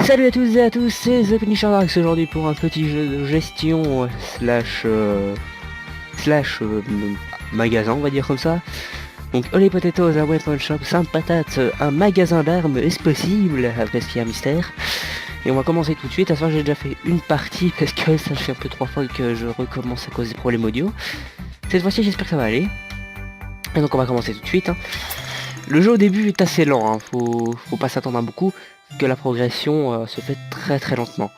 Salut à tous et à tous, c'est The Punisher Drax aujourd'hui pour un petit jeu de gestion slash magasin, on va dire comme ça. Donc Holy Potatoes, un weapon shop, Sainte Patate, un magasin d'armes, est-ce possible? Parce qu'il y a un mystère. Et on va commencer tout de suite. À ce soir j'ai déjà fait une partie parce que ça fait un peu 3 fois que je recommence à cause des problèmes audio. Cette fois-ci j'espère que ça va aller. Et donc on va commencer tout de suite. Le jeu au début est assez lent, faut pas s'attendre à beaucoup, que la progression se fait très très lentement.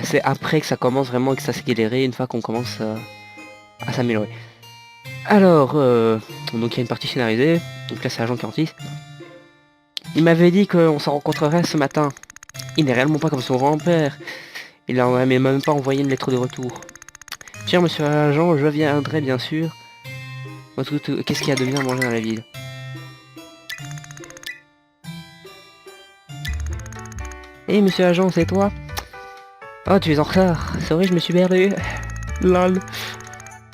C'est après que ça commence vraiment, que ça s'accélère une fois qu'on commence à s'améliorer. Alors, donc il y a une partie scénarisée, donc là c'est Agent 46. Il m'avait dit qu'on se rencontrerait ce matin. Il n'est réellement pas comme son grand-père. Il n'a même pas envoyé une lettre de retour. Tiens monsieur Agent, je viendrai bien sûr. Qu'est-ce qu'il y a de bien à manger dans la ville? Eh monsieur Agent, c'est toi? Oh, tu es en retard. Sorry, je me suis perdu. Lol.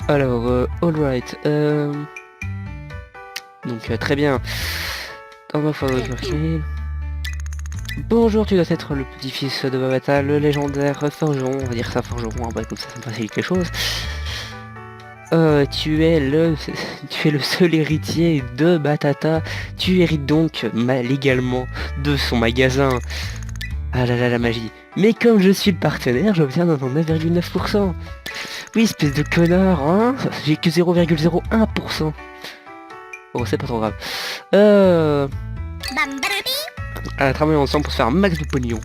Alors, alright. Donc, très bien. Bonjour, tu dois être le petit-fils de Babata, le légendaire forgeron. On va dire ça forgeron, après comme ça me facilite les choses. Tu es le seul héritier de Batata. Tu hérites donc légalement de son magasin. Ah là là, la magie. Mais comme je suis le partenaire, j'obtiens 99,9%. Oui, espèce de connard, hein. J'ai que 0,01%. Bon, c'est pas trop grave. Travailler ensemble pour se faire un max de pognon.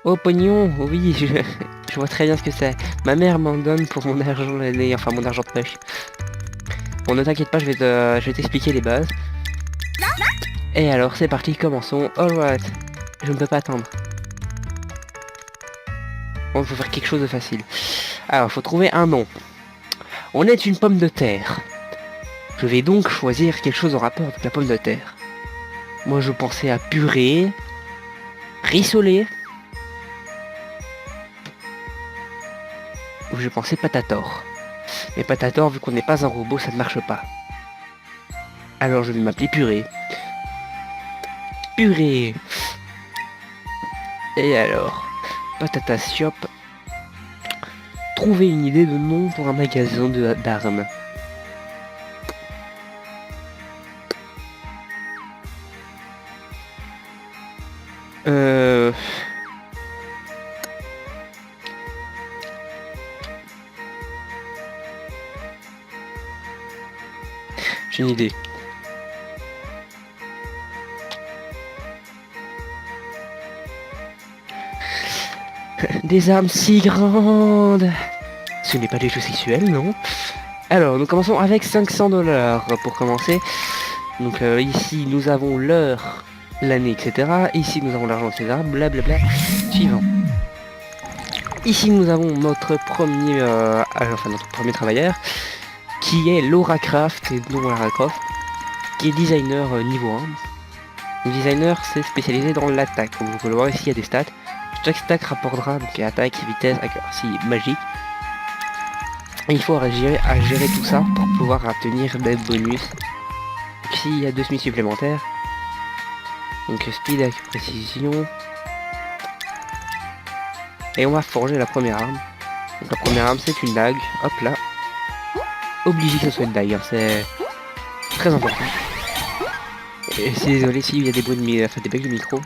Oh, pognon, oui, je vois très bien ce que c'est. Ma mère m'en donne pour mon argent l'année, enfin mon argent de poche. Bon, ne t'inquiète pas, je vais t'expliquer les bases. Et alors, c'est parti, commençons. Alright, je ne peux pas attendre. Bon, il faut faire quelque chose de facile. Alors, il faut trouver un nom. On est une pomme de terre. Je vais donc choisir quelque chose en rapport avec la pomme de terre. Moi, je pensais à purée, rissolé, ou je pensais patator. Mais patator, vu qu'on n'est pas un robot, ça ne marche pas. Alors, je vais m'appeler purée. Purée. Et alors, patata shop. Trouver une idée de nom pour un magasin d'armes. J'ai une idée. Des armes si grandes. Ce n'est pas des jeux sexuels, non? Alors, nous commençons avec 500$ pour commencer. Donc ici, nous avons l'heure, l'année, etc. Ici, nous avons l'argent, etc. Blablabla. Suivant. Ici, nous avons notre premier travailleur, qui est Laura Craft, et non Lara Croft, qui est designer niveau 1. Le designer, c'est spécialisé dans l'attaque. Comme vous pouvez le voir ici, il y a des stats. Chaque stack rapportera donc attaque, vitesse, accuracy, magique. Et il faut gérer tout ça pour pouvoir obtenir des bonus. Ici il y a 2 semis supplémentaires. Donc speed avec précision. Et on va forger la première arme. Donc la première arme c'est une dague. Hop là. Obligé que ce soit une dague, hein. C'est très important. Et c'est désolé s'il y a des bruits des bugs de micro.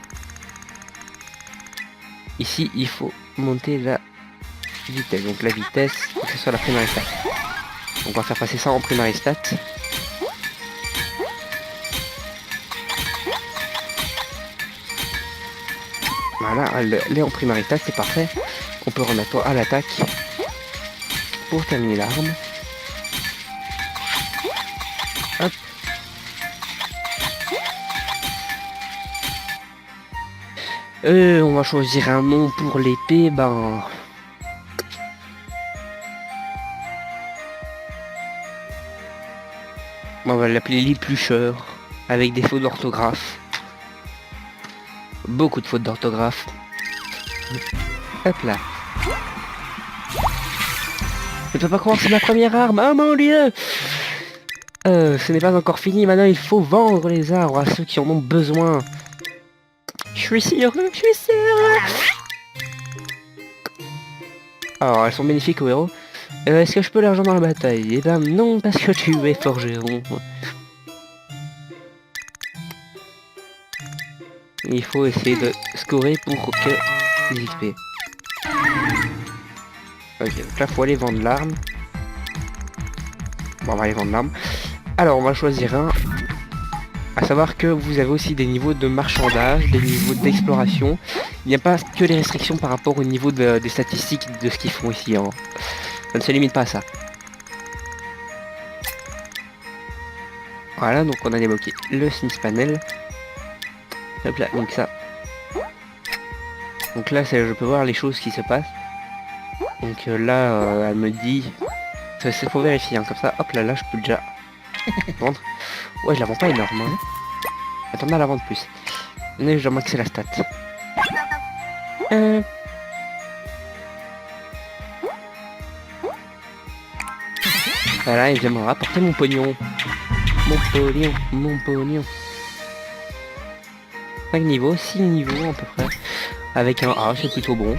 Ici il faut monter la vitesse. Donc la vitesse, faut que ce soit la primary stat. Donc on va faire passer ça en primary stat. Voilà, elle est en primary stat, c'est parfait. On peut remettre à l'attaque pour terminer l'arme. Hop. On va choisir un nom pour l'épée, on va l'appeler l'éplucheur, avec des fautes d'orthographe. Beaucoup de fautes d'orthographe. Hop là. Je peux pas croire, c'est ma première arme. Oh mon dieu! Ce n'est pas encore fini, maintenant il faut vendre les arbres à ceux qui en ont besoin. Je suis sûr, je suis sûr. Alors, elles sont bénéfiques au héros. Est-ce que je peux l'argent dans la bataille? Eh ben non, parce que tu es forgeron. Il faut essayer de scorer pour que les XP. Ok, donc là faut aller vendre l'arme. Bon, on va aller vendre l'arme. Alors on va choisir un. À savoir que vous avez aussi des niveaux de marchandage, des niveaux d'exploration. Il n'y a pas que les restrictions par rapport au niveau des statistiques de ce qu'ils font ici. Hein. Ça ne se limite pas à ça. Voilà, donc on a débloqué le Smith Panel. Hop là, donc ça. Donc là, je peux voir les choses qui se passent. Donc là, elle me dit... C'est pour vérifier, hein, comme ça, hop là, je peux déjà vendre. Ouais, je la vends pas énorme. Hein. Attends, à la vendre plus. Mais je dois maxer la stat. Voilà, il vient me rapporter mon pognon. Mon pognon, mon pognon. 5 niveaux, 6 niveaux à peu près. Avec un A, c'est plutôt bon.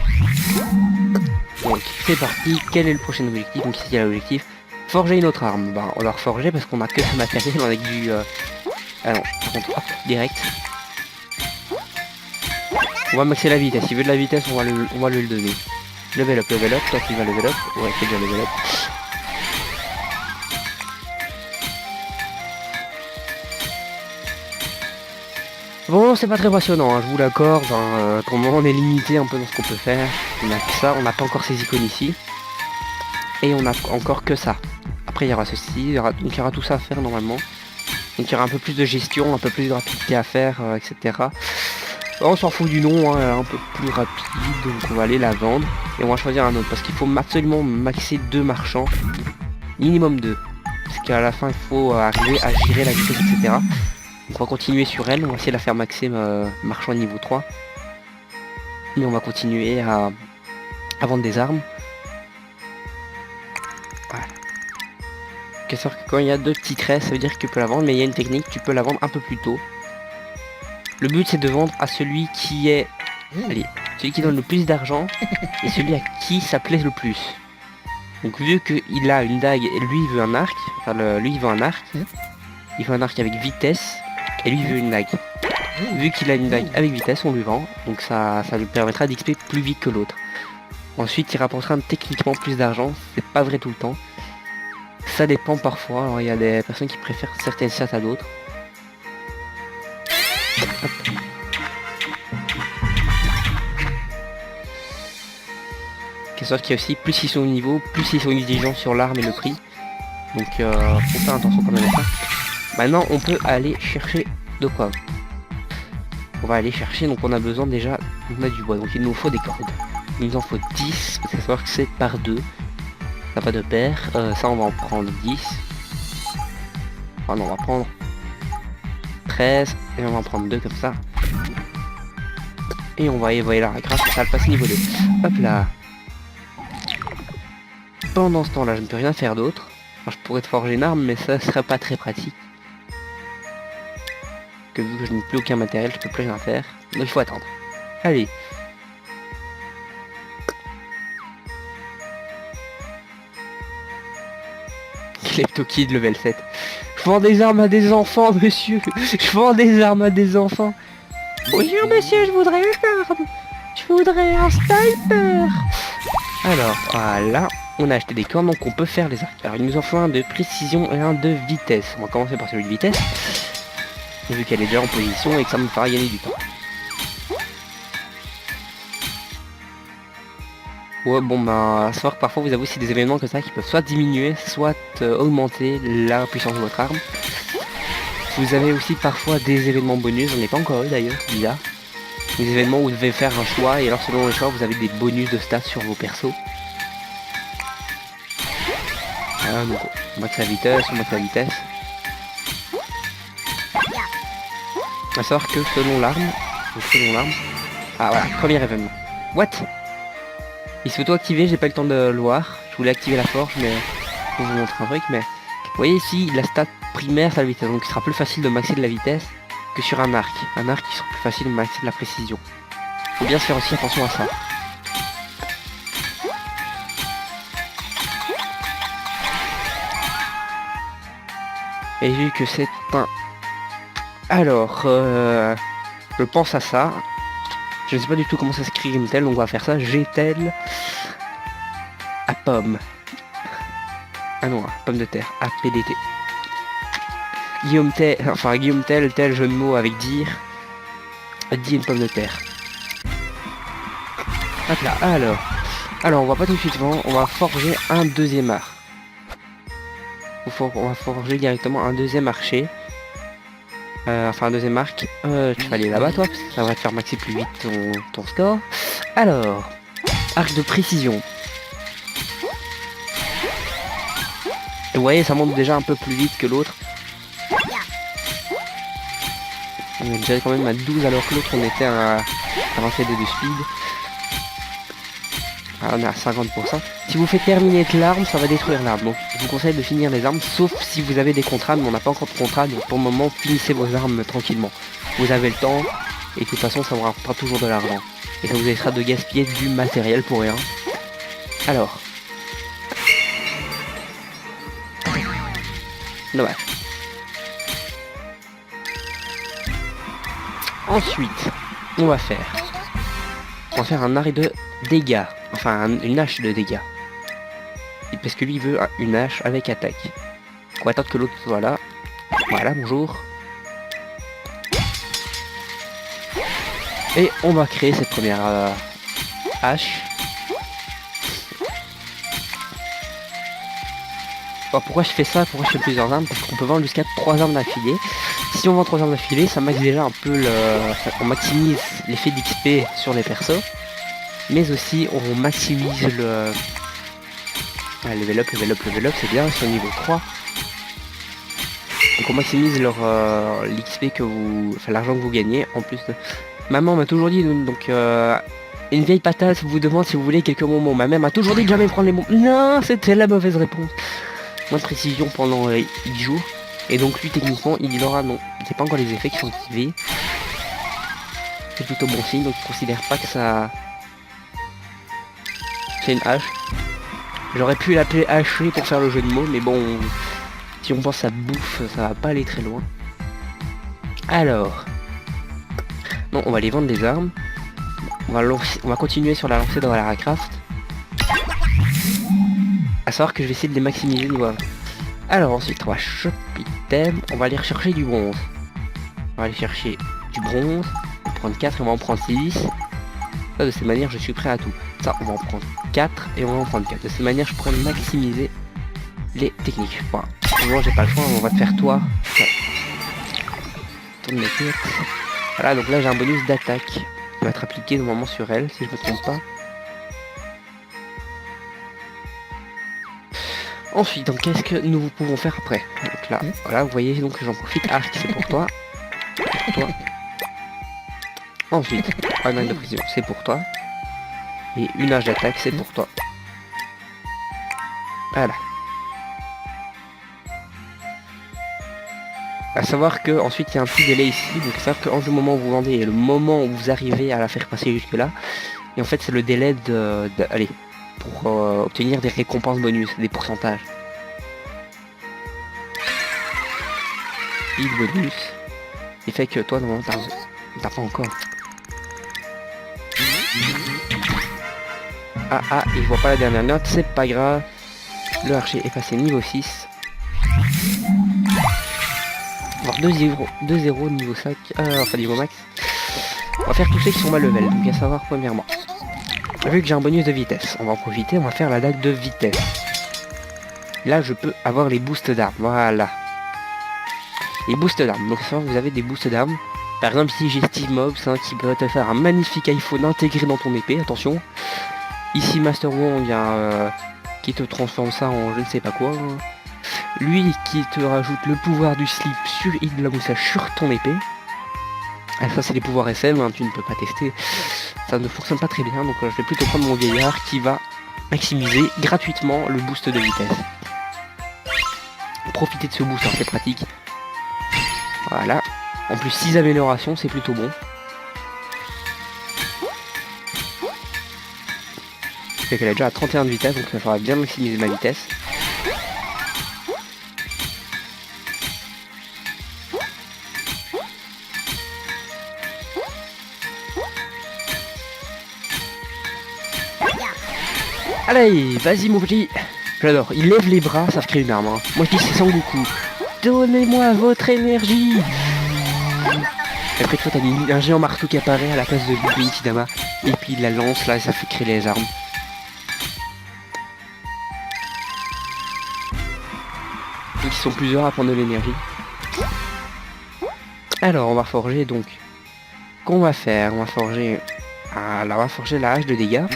Donc c'est parti, quel est le prochain objectif? Donc ici il y a l'objectif, forger une autre arme. Bah on va reforger parce qu'on a que ce matériel, on a que du... Ah non, par contre, hop, direct. On va maxer la vitesse, s'il veut de la vitesse on va le donner. Level up, toi tu vas level up. Ouais, c'est déjà level up. Bon, c'est pas très passionnant, hein, je vous l'accorde. Hein, pour le moment, on est limité un peu dans ce qu'on peut faire. On a que ça, on n'a pas encore ces icônes ici. Et on a encore que ça. Après, il y aura ceci, donc il y aura tout ça à faire normalement. Donc il y aura un peu plus de gestion, un peu plus de rapidité à faire, etc. On s'en fout du nom, hein, un peu plus rapide, donc on va aller la vendre. Et on va choisir un autre, parce qu'il faut absolument maxer 2 marchands. Minimum 2. Parce qu'à la fin, il faut arriver à gérer la vitesse, etc. Donc on va continuer sur elle, on va essayer de la faire maxer marchand niveau 3. Mais on va continuer à vendre des armes. Voilà. Que sûr que quand il y a 2 petits traits, ça veut dire que tu peux la vendre, mais il y a une technique, tu peux la vendre un peu plus tôt. Le but c'est de vendre à celui qui est... Allez, celui qui donne le plus d'argent et celui à qui ça plaît le plus. Donc vu qu'il a une dague et lui il veut un arc, enfin lui il veut un arc. Il veut un arc avec vitesse. Et lui il veut une dague. Vu qu'il a une dague avec vitesse, on lui vend. Donc ça lui permettra d'XP plus vite que l'autre. Ensuite il rapportera techniquement plus d'argent. C'est pas vrai tout le temps. Ça dépend parfois. Alors, il y a des personnes qui préfèrent certaines stats à d'autres. Qu'est-ce qu'il y a aussi, plus ils sont au niveau, plus ils sont exigeants sur l'arme et le prix. Donc faut faire attention quand même à ça. Maintenant on peut aller chercher de quoi. On va aller chercher, donc on a besoin déjà, on a du bois, donc il nous faut des cordes. Il nous en faut 10, il faut savoir que c'est par 2. Ça va de pair, ça on va en prendre 10. Enfin non, on va prendre 13, et on va en prendre 2 comme ça. Et on va évoquer la grâce, ça va le passer niveau 2. Hop là. Pendant ce temps là, je ne peux rien faire d'autre. Je pourrais te forger une arme, mais ça serait pas très pratique. Que vu que je n'ai plus aucun matériel, je peux plus rien faire. Donc il faut attendre. Allez. Kleptokid level 7. Je vends des armes à des enfants, monsieur. Je vends des armes à des enfants. Bonjour monsieur, je voudrais une arme. Je voudrais un sniper. Alors, voilà. On a acheté des cornes, donc on peut faire les arcs. Alors il nous en faut un de précision et un de vitesse. On va commencer par celui de vitesse. Vu qu'elle est déjà en position et que ça me fera gagner du temps. Ouais, bon bah, à savoir que parfois vous avez aussi des événements comme ça qui peuvent soit diminuer, soit augmenter la puissance de votre arme. Vous avez aussi parfois des événements bonus, j'en ai pas encore eu d'ailleurs, bizarre. Des événements où vous devez faire un choix et alors selon le choix vous avez des bonus de stats sur vos persos. Voilà, donc on max la vitesse, À savoir que selon l'arme, ah voilà, premier événement. What? Il se auto-activer, j'ai pas eu le temps de le voir. Je voulais activer la forge, mais pour vous montrer un truc, mais vous voyez ici la stat primaire, c'est la vitesse. Donc il sera plus facile de maxer de la vitesse que sur un arc. Un arc qui sera plus facile de maxer de la précision. Faut bien se faire aussi attention à ça. Et vu que c'est un... Alors, je pense à ça. Je ne sais pas du tout comment ça s'écrit Gimtel, donc on va faire ça. G-tel à pomme. Ah non, pomme de terre. A-P-D-T. Guillaume Tell, enfin Guillaume Tell, tel jeu de mots avec dire. Dit une pomme de terre. Hop là, alors on va pas tout de suite vendre, on va forger un deuxième arc. On va forger directement un deuxième archer. Enfin un deuxième arc. Tu vas aller là-bas toi, parce que ça va te faire maxer plus vite ton score. Alors, arc de précision. Et vous voyez, ça monte déjà un peu plus vite que l'autre. On est déjà quand même à 12 alors que l'autre on était à 22 de speed. Ah, on est à 50%. Si vous faites terminer l'arme, ça va détruire l'arme. Donc je vous conseille de finir les armes, sauf si vous avez des contrats, mais on n'a pas encore de contrat. Donc pour le moment, finissez vos armes tranquillement. Vous avez le temps, et de toute façon ça vous rapportera toujours de l'argent. Et ça vous évitera de gaspiller du matériel pour rien. Alors. Dommage. Ensuite, on va faire un arrêt de dégâts. Enfin, une hache de dégâts. Parce que lui, il veut une hache avec attaque. On va attendre que l'autre soit là. Voilà, bonjour. Et on va créer cette première hache. Alors, pourquoi je fais ça? Pourquoi je fais plusieurs armes? Parce qu'on peut vendre jusqu'à 3 armes d'affilée. Si on vend 3 armes d'affilée, ça max déjà un peu on maximise l'effet d'XP sur les persos. Mais aussi on maximise le level up, c'est bien, sur niveau 3. Donc on maximise l'XP que vous. Enfin l'argent que vous gagnez. En plus de. Maman m'a toujours dit donc une vieille patate vous demande si vous voulez quelques moments. Ma mère m'a toujours dit de jamais prendre les mots. Non, c'était la mauvaise réponse. Moins de précision pendant X jours. Et donc lui techniquement il aura non. C'est pas encore les effets qui sont activés. C'est plutôt bon signe, donc je considère pas que ça. C'est une hache. J'aurais pu l'appeler haché pour faire le jeu de mots, mais bon, si on pense à bouffe, ça va pas aller très loin. Alors, non, on va les vendre des armes. On va continuer sur la lancée dans la Craft. À savoir que je vais essayer de les maximiser niveau 1. Alors ensuite, on va shop item. On va aller rechercher du bronze. On va aller chercher du bronze. On va prendre 4 et on va en prendre 6. Ça, de cette manière, je suis prêt à tout. Ça, on va en prendre 4 et on va en prendre 4. De cette manière, je pourrais maximiser les techniques. Voilà. Souvent, j'ai pas le choix, on va te faire toi. Tourne la tête. Voilà, donc là, j'ai un bonus d'attaque qui va être appliqué normalement sur elle, si je me trompe pas. Ensuite, donc qu'est-ce que nous pouvons faire après? Donc là, voilà, vous voyez, donc j'en profite. Arc, c'est pour toi. Pour toi. Ensuite, un arc de précision, c'est pour toi. Et une hache d'attaque, c'est pour toi. Voilà. À savoir que ensuite il y a un petit délai ici, donc c'est-à-dire qu'entre le moment où vous vendez et le moment où vous arrivez à la faire passer jusque là, et en fait c'est le délai allez, pour obtenir des récompenses bonus, des pourcentages. Et le bonus, il fait que toi normalement t'as pas encore. Ah, il voit pas la dernière note, c'est pas grave. Le archer est passé niveau 6. Alors 2-0 niveau 5, enfin niveau max. On va faire tous ceux qui sont mal level, donc à savoir premièrement. Vu que j'ai un bonus de vitesse, on va en profiter, on va faire la dague de vitesse. Là je peux avoir les boosts d'armes, voilà. Les boosts d'armes, donc ça vous avez des boosts d'armes. Par exemple ici j'ai Steve Mobs qui peut te faire un magnifique iPhone intégré dans ton épée, attention. Ici Master Wong qui te transforme ça en je ne sais pas quoi. Lui qui te rajoute le pouvoir du slip sur Hit de la moustache sur ton épée. Ah, ça c'est les pouvoirs SM, hein, tu ne peux pas tester. Ça ne fonctionne pas très bien, donc je vais plutôt prendre mon vieillard qui va maximiser gratuitement le boost de vitesse. profiter de ce boost, hein, c'est pratique. Voilà. En plus 6 améliorations, c'est plutôt bon. C'est qu'elle est déjà à 31 de vitesse, donc il faudra bien maximiser ma vitesse. Allez, vas-y mon petit. J'adore, il lève les bras, ça crée une arme. Hein. Moi je dis c'est Sangoku. Donnez-moi votre énergie. Et après tu vois t'as un géant marteau qui apparaît à la place de Goku Kidama. Et puis il la lance là et ça fait créer les armes. Donc ils sont plusieurs à prendre de l'énergie. Alors on va forger donc. Qu'on va faire? On va forger. Alors on va forger la hache de dégâts.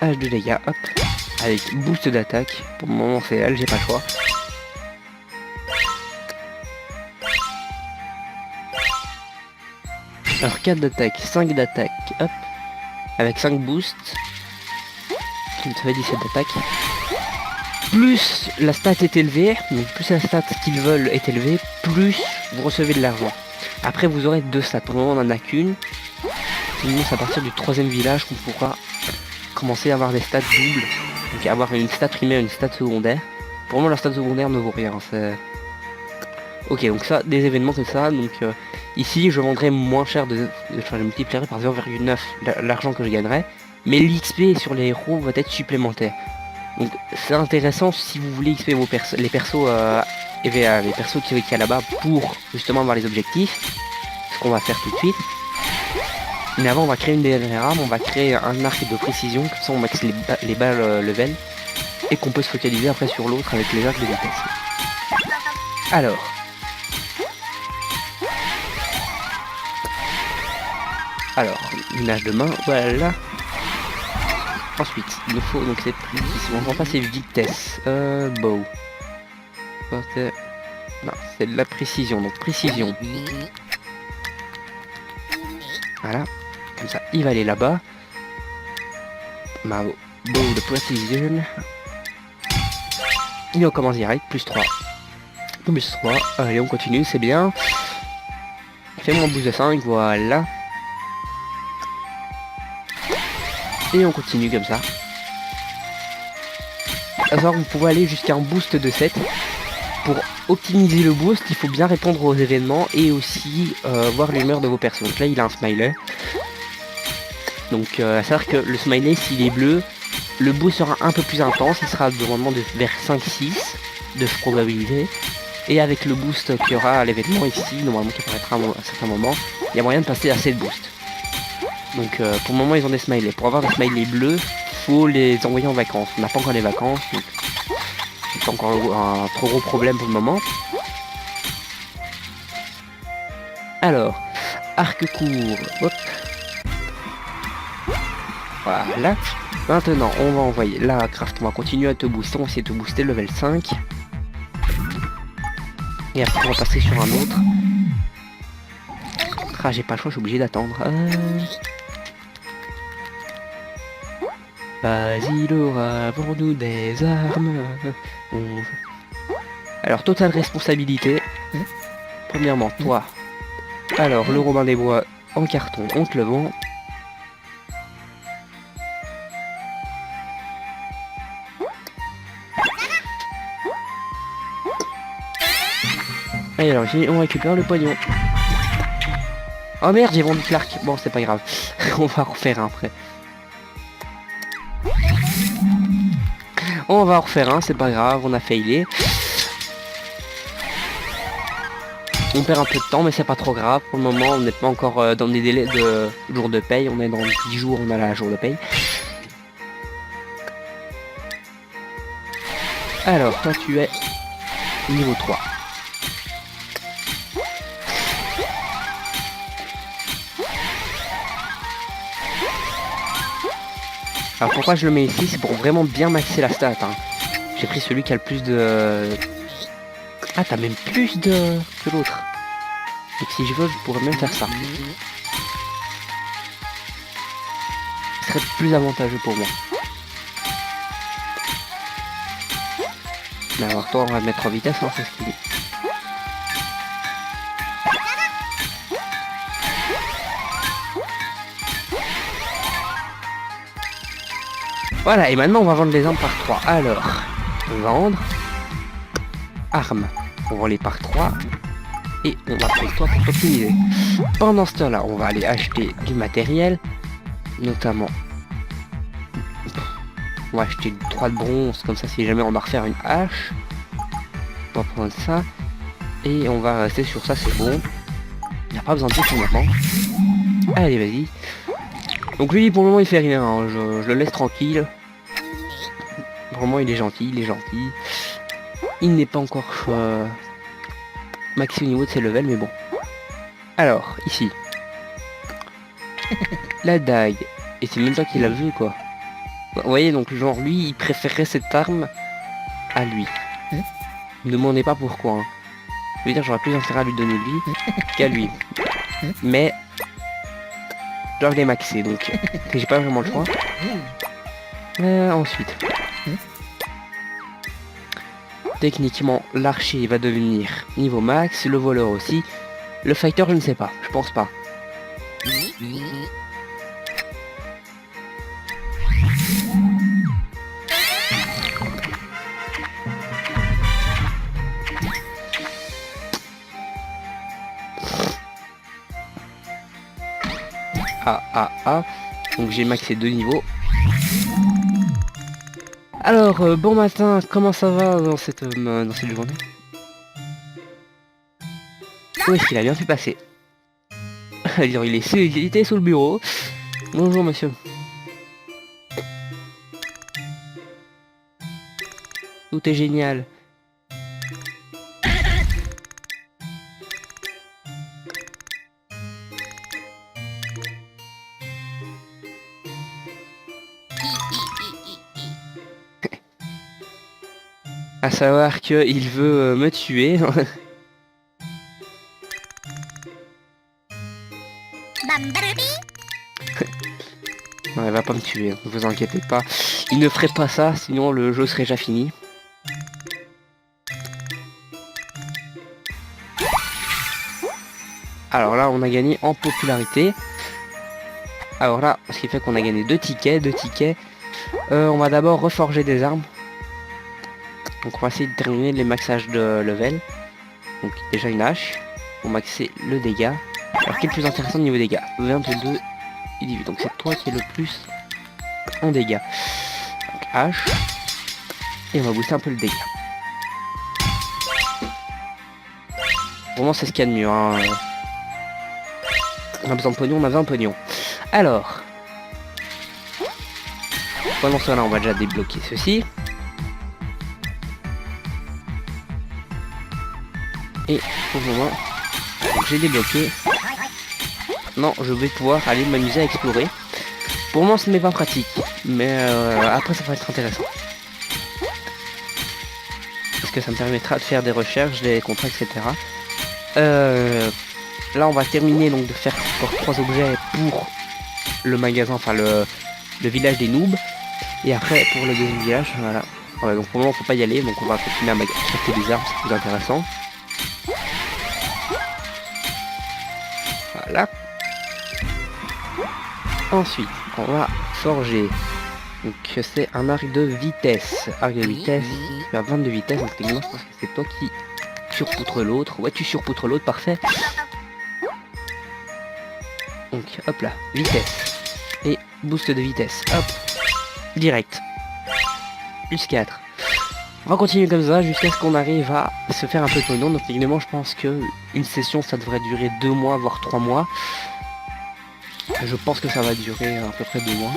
Hache de dégâts, hop. Avec boost d'attaque. Pour le moment c'est elle, j'ai pas le choix. Alors 4 d'attaque, 5 d'attaque, hop. Avec 5 boosts. Qui me fait 17 d'attaque. Plus la stat est élevée, donc plus la stat qu'ils veulent est élevée, plus vous recevez de l'argent. Après vous aurez 2 stats, pour le moment on en a qu'une. Sinon c'est à partir du 3ème village qu'on pourra commencer à avoir des stats doubles. Donc avoir une stat primaire et une stat secondaire. Pour le moment la stat secondaire ne vaut rien. Ok, donc ça, des événements comme ça, donc ici je vendrai moins cher je multiplierai par 0,9 l'argent que je gagnerai. Mais l'XP sur les héros va être supplémentaire. Donc c'est intéressant si vous voulez XP les persos qu'il y a là-bas pour justement avoir les objectifs. Ce qu'on va faire tout de suite. Mais avant on va créer une dernière arme, on va créer un arc de précision, comme ça on max les balles level. Et qu'on peut se focaliser après sur l'autre avec les arcs de vitesse. Alors, minage de main, voilà. Ensuite, il nous faut donc cette précision. On va passer vitesse. Bow. Non, c'est de la précision, donc précision. Voilà. Comme ça, il va aller là-bas. Ma bow de précision. Et on commence direct, plus 3. Plus 3. Allez, on continue, c'est bien. Fais-moi un boost de 5, voilà. Et on continue comme ça. Alors vous pouvez aller jusqu'à un boost de 7. Pour optimiser le boost, il faut bien répondre aux événements et aussi voir l'humeur de vos persos. Donc là il a un smiley. Donc à savoir que le smiley s'il est bleu, le boost sera un peu plus intense. Il sera normalement vers 5-6 de probabilité. Et avec le boost qu'il y aura à l'événement ici, normalement qui apparaîtra à un certain moment, il y a moyen de passer à 7 boosts. Donc pour le moment ils ont des smileys. Pour avoir des smileys bleus, faut les envoyer en vacances. On n'a pas encore les vacances, donc c'est encore un trop gros problème pour le moment. Alors, arc court, hop. Voilà. Maintenant on va envoyer la craft, on va continuer à te booster, on va essayer de te booster level 5. Et après on va passer sur un autre. Ah j'ai pas le choix, je suis obligé d'attendre. Vas-y Laura, vends-nous des armes. Alors, totale responsabilité. Premièrement, toi. Alors, le Robin des Bois en carton, on te le vend. Et alors, on récupère le pognon. Oh merde, j'ai vendu Clark. Bon, c'est pas grave. On va refaire un après. On va en refaire un, c'est pas grave, on a failli. On perd un peu de temps, mais c'est pas trop grave. Pour le moment, on n'est pas encore dans des délais de jour de paye. On est dans 10 jours, on a la jour de paye. Alors, toi, tu es niveau 3. Alors pourquoi je le mets ici, c'est pour vraiment bien maxer la stat. Hein. J'ai pris celui qui a le plus de... Ah, t'as même plus de... que l'autre. Donc si je veux, je pourrais même faire ça. Ce serait plus avantageux pour moi. Mais alors toi, on va le mettre en vitesse, hein, c'est ce qu'il dit. Voilà, et maintenant on va vendre les armes par 3. Alors, vendre, armes, on vend les par 3. Et on va prendre toi pour optimiser. Pendant ce temps-là, on va aller acheter du matériel, notamment on va acheter 3 de bronze, comme ça si jamais on va refaire une hache. On va prendre ça. Et on va rester sur ça, c'est bon. Il n'y a pas besoin de tout maintenant. Allez, vas-y. Donc lui, pour le moment, il fait rien. Hein. Je le laisse tranquille. Vraiment, il est gentil, il est gentil. Il n'est pas encore maxi au niveau de ses levels, mais bon. Alors, ici. La dague. Et c'est même toi qui l'a vu, quoi. Vous voyez, donc genre lui, il préférait cette arme à lui. Ne me demandez pas pourquoi. Hein. Je veux dire, j'aurais plus intérêt à lui donner lui qu'à lui. Mais je dois les maxer, donc j'ai pas vraiment le choix. Ensuite, techniquement, l'archer va devenir niveau max, le voleur aussi. Le fighter, je ne sais pas, je pense pas. Donc j'ai maxé 2 niveaux. Alors, bon matin, comment ça va dans cette journée? Où est-ce qu'il a bien pu passer? Alors, il était sous le bureau. Bonjour monsieur. Tout est génial. À savoir qu'il veut me tuer. Non, il va pas me tuer, ne vous inquiétez pas. Il ne ferait pas ça, sinon le jeu serait déjà fini. Alors là, on a gagné en popularité. Alors là, ce qui fait qu'on a gagné 2 tickets. On va d'abord reforger des armes. Donc on va essayer de terminer les maxages de level. Donc déjà une hache. Pour maxer le dégât. Alors qui est le plus intéressant au niveau dégâts? 22 et 18. Donc c'est toi qui es le plus en dégâts. Donc hache. Et on va booster un peu le dégât. Vraiment c'est ce qu'il y a de mieux. Hein. On a besoin de pognon, on a besoin de pognon. Alors. Pendant cela on va déjà débloquer ceci. Et pour le moment, j'ai débloqué. Non, je vais pouvoir aller m'amuser à explorer. Pour le moment, ce n'est pas pratique, mais après, ça va être intéressant. Parce que ça me permettra de faire des recherches, des contrats, etc. Là, on va terminer donc de faire encore 3 objets pour le magasin, enfin le village des noobs. Et après, pour le deuxième village, voilà. Ouais, donc pour le moment, faut pas y aller, donc on va continuer à acheter des armes, c'est plus intéressant. Voilà. Ensuite, on va forger. Donc c'est un arc de vitesse. Arc de vitesse, tu as 22 vitesses, donc techniquement je pense que c'est toi qui surpoutres l'autre. Ouais, tu surpoutres l'autre, parfait. Donc hop là, vitesse. Et boost de vitesse. Hop. Direct. Plus 4. On va continuer comme ça jusqu'à ce qu'on arrive à se faire un peu de pognon. Donc techniquement je pense que une session ça devrait durer 2 mois voire 3 mois. Je pense que ça va durer à peu près 2 mois.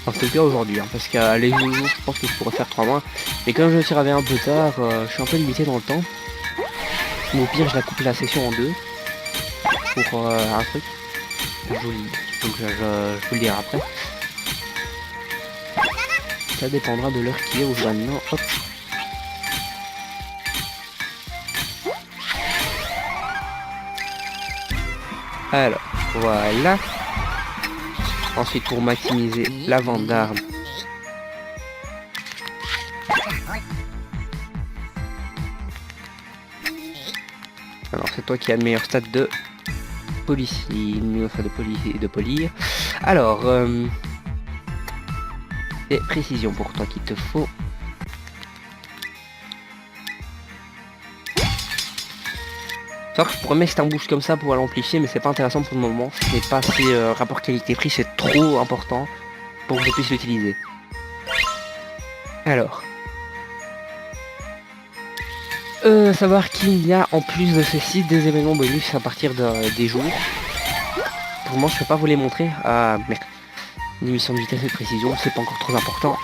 En tout cas aujourd'hui, hein, parce qu'à les jours je pense que je pourrais faire 3 mois. Mais comme je me suis réveillé un peu tard, je suis un peu limité dans le temps. Mais au pire je la coupe la session en 2. Pour un truc. Joli. Donc je vous le dirai après. Ça dépendra de l'heure qu'il est où maintenant. Hop. Alors, voilà. Ensuite, pour maximiser la vente d'armes, alors c'est toi qui as le meilleur stade de policier, de polir. Alors, et précision pour toi qu'il te faut. Je pourrais mettre un boost comme ça pour l'amplifier, mais c'est pas intéressant pour le moment. C'est pas assez rapport qualité-prix, c'est trop important pour que je puisse l'utiliser. Alors, savoir qu'il y a en plus de ceci des événements bonus à partir des jours. Pour le moment, je ne vais pas vous les montrer. Ah merde, une émission de vitesse et de précision, c'est pas encore trop important.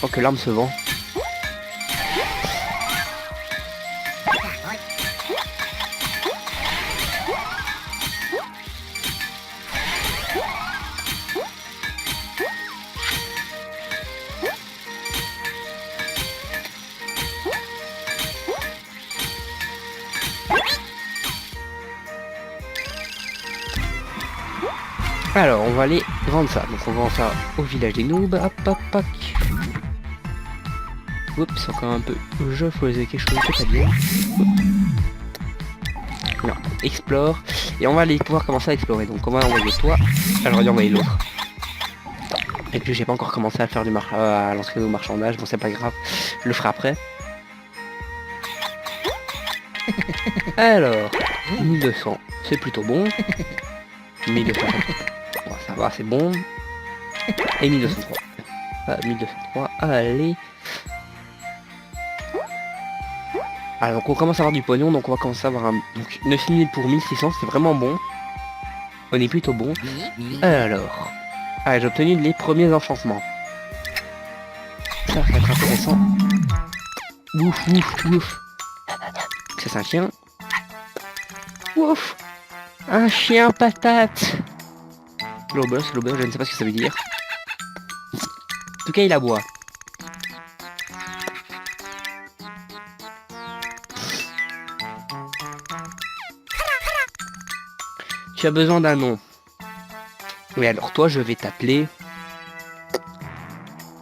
Tant que l'arme se vend. Alors, on va aller vendre ça. Donc, on vend ça au village des noobs. Hop, hop, hop. Oups, encore un peu. Je faisais quelque chose de pas bien. Non, explore. Et on va aller pouvoir commencer à explorer. Donc, on va envoyer toi. Alors, on va envoyer l'autre. Et puis, j'ai pas encore commencé à faire à l'entrée au marchandage. Bon, c'est pas grave. Je le ferai après. Alors, 1200. C'est plutôt bon. 1200. Bon, ça va, c'est bon. Et 1203. 1203, allez. Alors, donc on commence à avoir du pognon, donc on va commencer à avoir un... Donc 9000 pour 1600, c'est vraiment bon. On est plutôt bon. Alors... Ah, j'ai obtenu les premiers enchantements. Ça va être intéressant. Ouf, ouf, ouf. Ça, c'est un chien. Ouf. Un chien patate. Globus, je ne sais pas ce que ça veut dire. En tout cas, il aboie. Tu as besoin d'un nom. Oui, alors toi, je vais t'appeler...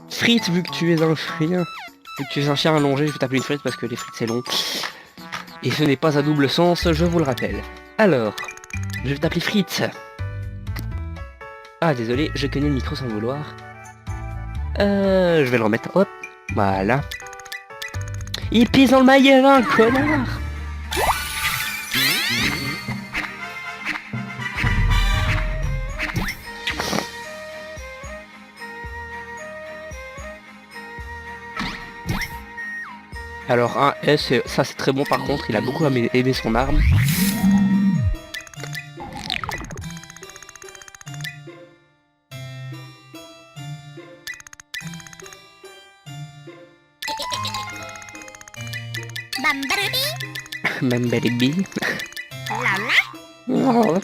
Frites, vu que tu es un chien. Vu que tu es un chien allongé, je vais t'appeler une frite parce que les frites, c'est long. Et ce n'est pas à double sens, je vous le rappelle. Alors, je vais t'appeler Fritz. Ah, désolé, je connais le micro sans le vouloir. Je vais le remettre. Hop, voilà. Il pisse dans le magasin, connard. Alors, un S, ça c'est très bon par contre, il a beaucoup aimé son arme. Bambalébi. Oh.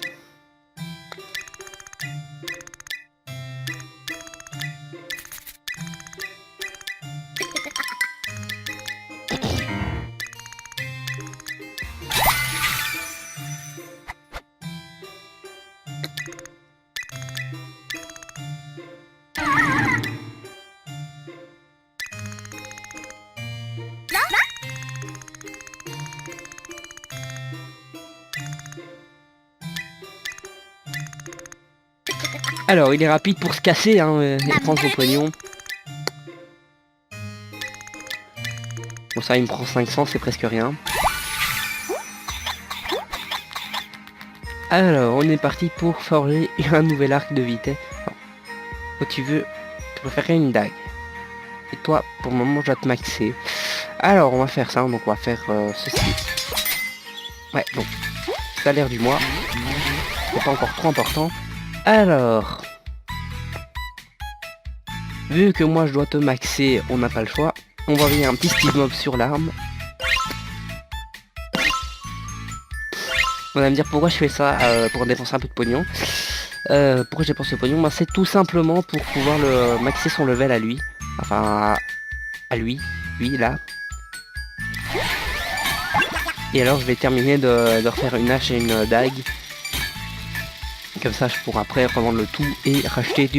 Alors, il est rapide pour se casser, hein, et prendre son pognon. Bon, ça, il me prend 500, c'est presque rien. Alors, on est parti pour forger un nouvel arc de vitesse. Oh, tu préférerais une dague. Et toi, pour le moment, je vais te maxer. Alors, on va faire ça, donc on va faire ceci. Ouais, donc, salaire du mois. C'est pas encore trop important. Alors, vu que moi je dois te maxer, on n'a pas le choix. On va venir un petit Steve Mob sur l'arme. On va me dire pourquoi je fais ça, pour dépenser un peu de pognon. Pourquoi je dépense le pognon? Bah, c'est tout simplement pour pouvoir le maxer son level à lui. Enfin, à lui, là. Et alors je vais terminer de refaire une hache et une dague. Comme ça, je pourrai après revendre le tout et racheter du